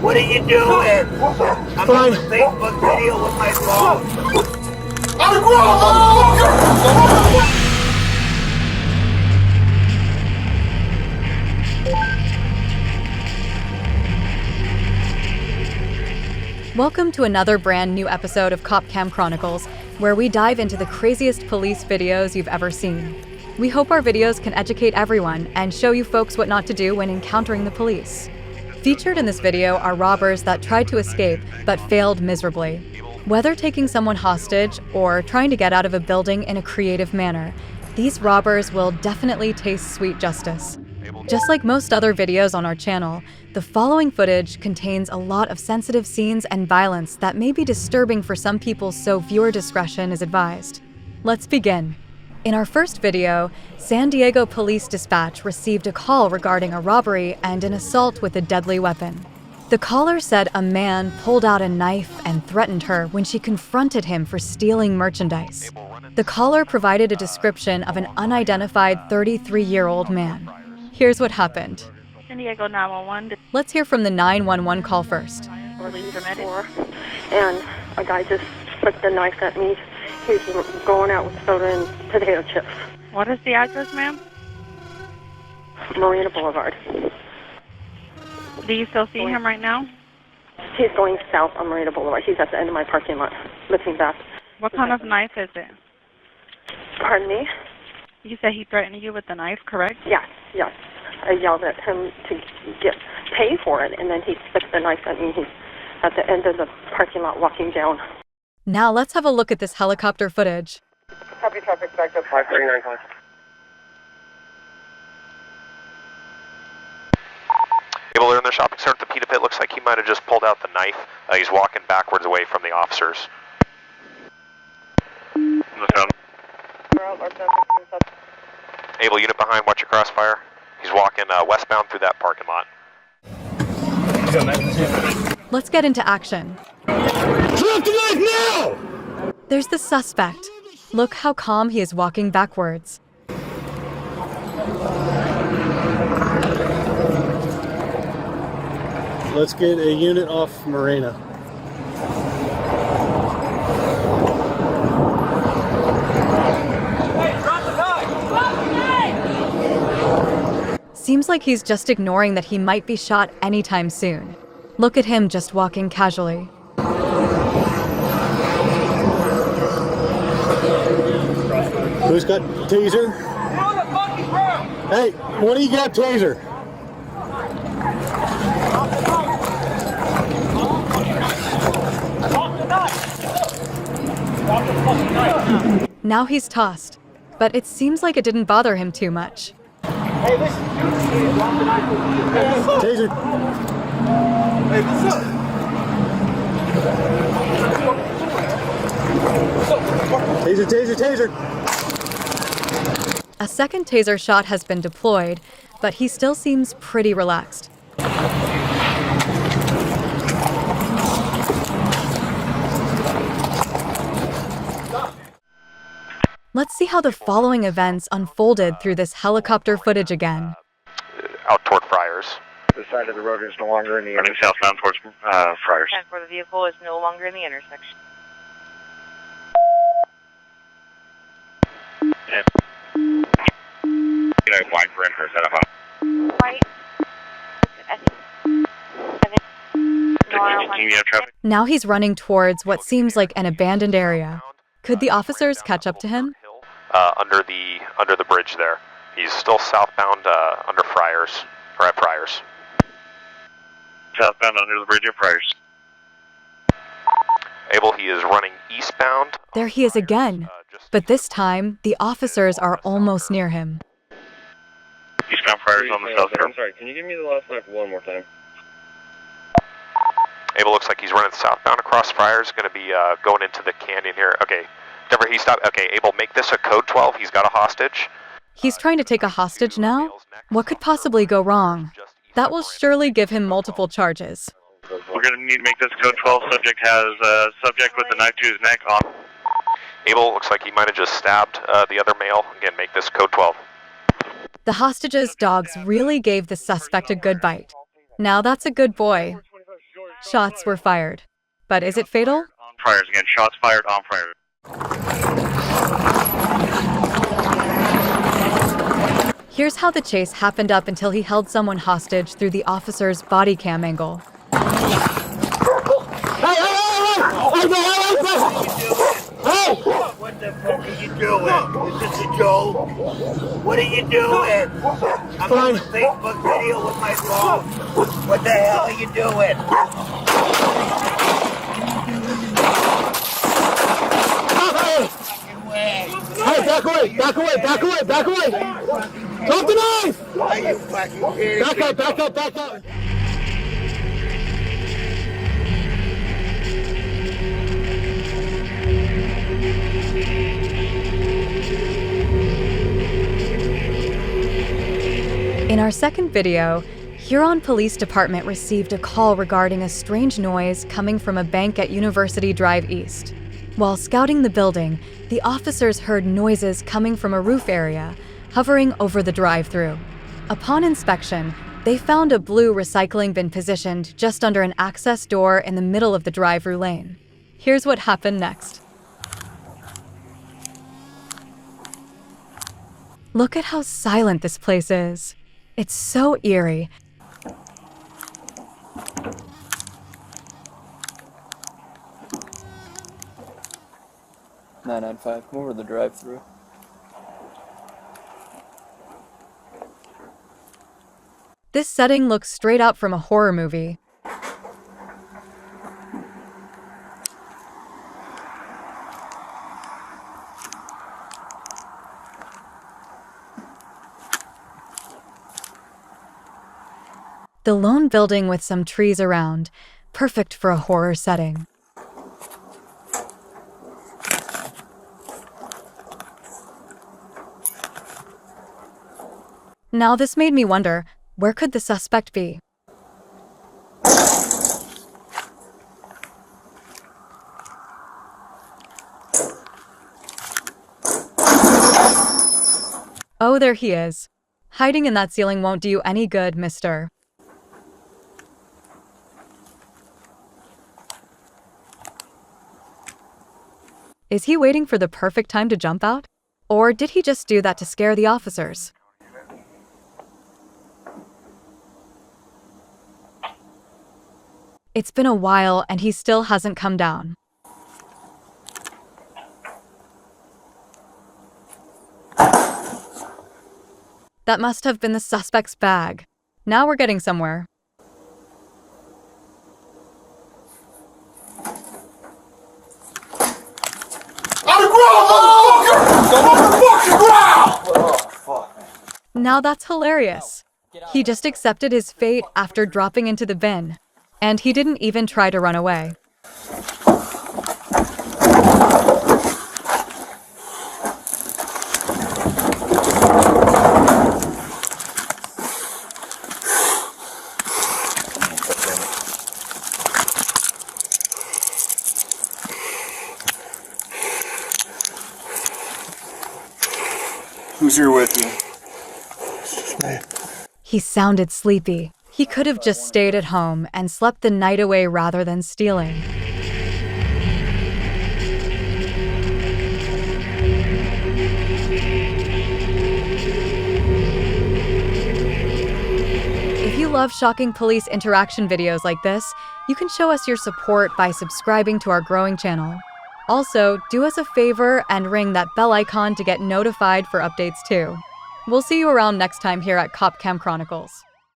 What are you doing? I'm on a Facebook video with my phone. On the ground, motherfucker! Welcome to another brand new episode of Cop Cam Chronicles, where we dive into the craziest police videos you've ever seen. We hope our videos can educate everyone and show you folks what not to do when encountering the police. Featured in this video are robbers that tried to escape but failed miserably. Whether taking someone hostage or trying to get out of a building in a creative manner, these robbers will definitely taste sweet justice. Just like most other videos on our channel, the following footage contains a lot of sensitive scenes and violence that may be disturbing for some people, so viewer discretion is advised. Let's begin. In our first video, San Diego Police Dispatch received a call regarding a robbery and an assault with a deadly weapon. The caller said a man pulled out a knife and threatened her when she confronted him for stealing merchandise. The caller provided a description of an unidentified 33-year-old man. Here's what happened. San Diego 911. Let's hear from the 911 call first. And a guy just flicked a knife at me. He's going out with soda and potato chips. What is the address, ma'am? Marina Boulevard. Do you still see him right now? He's going south on Marina Boulevard. He's at the end of my parking lot, looking back. What kind of knife is it? Pardon me? You said he threatened you with the knife, correct? Yes. I yelled at him to pay for it, and then he flicked the knife at me. He's at the end of the parking lot walking down. Now let's have a look at this helicopter footage. Copy traffic back up 539 call. Able to in their shopping center at the Pita Pit. Looks like he might have just pulled out the knife. He's walking backwards away from the officers. Able unit behind, watch your crossfire. He's walking westbound through that parking lot. Let's get into action. Drop the knife now! There's the suspect. Look how calm he is walking backwards. Let's get a unit off Marina. Seems like he's just ignoring that he might be shot anytime soon. Look at him just walking casually. Who's got taser? Hey, what do you got, taser? Now he's tossed, but it seems like it didn't bother him too much. Hey, listen. Taser. Hey, what's up? Taser. A second taser shot has been deployed, but he still seems pretty relaxed. Let's see how the following events unfolded through this helicopter footage again. Out toward Friars. The side of the road is no longer in the Running southbound towards Friars. And for the vehicle is no longer in the intersection. Wide perimeter set up. Right. Now he's running towards what seems like an abandoned area. Could the officers catch up to him? Under the bridge there. He's still southbound under Friars, or at Friars. Southbound under the bridge at Friars. Able, he is running eastbound. There he is again, but this time the officers are almost near him. Eastbound Friars on the south side. I'm sorry, can you give me the last lap one more time? Able looks like he's running southbound across Friars, going to be going into the canyon here. Okay, Denver, he stopped. Okay, Able, make this a code 12. He's got a hostage. He's trying to take a hostage now? What could possibly go wrong? That will surely give him multiple charges. We're going to need to make this code 12. Subject has a subject with the knife to his neck on. Able, looks like he might have just stabbed the other male. Again, make this code 12. The hostage's dogs really gave the suspect a good bite. Now that's a good boy. Shots were fired. But is it fatal? On priors again. Shots fired on priors. Here's how the chase happened up until he held someone hostage through the officer's body cam angle. Hey! What the fuck are you doing? Is this a joke? What are you doing? I'm on a Facebook video with my phone. What the hell are you doing? Hey, back away, back away, back away, back away! Drop the knife! Are you fucking kidding me? Back up, back up, back up! In our second video, Huron Police Department received a call regarding a strange noise coming from a bank at University Drive East. While scouting the building, the officers heard noises coming from a roof area, hovering over the drive-thru. Upon inspection, they found a blue recycling bin positioned just under an access door in the middle of the drive-thru lane. Here's what happened next. Look at how silent this place is. It's so eerie. Come over to the drive-thru. This setting looks straight out from a horror movie. The lone building with some trees around, perfect for a horror setting. Now this made me wonder, where could the suspect be? Oh, there he is. Hiding in that ceiling won't do you any good, mister. Is he waiting for the perfect time to jump out? Or did he just do that to scare the officers? It's been a while and he still hasn't come down. That must have been the suspect's bag. Now we're getting somewhere. Now that's hilarious. He just accepted his fate after dropping into the bin. And he didn't even try to run away. Who's here with you? He sounded sleepy. He could have just stayed at home and slept the night away rather than stealing. If you love shocking police interaction videos like this, you can show us your support by subscribing to our growing channel. Also, do us a favor and ring that bell icon to get notified for updates too. We'll see you around next time here at Cop Cam Chronicles.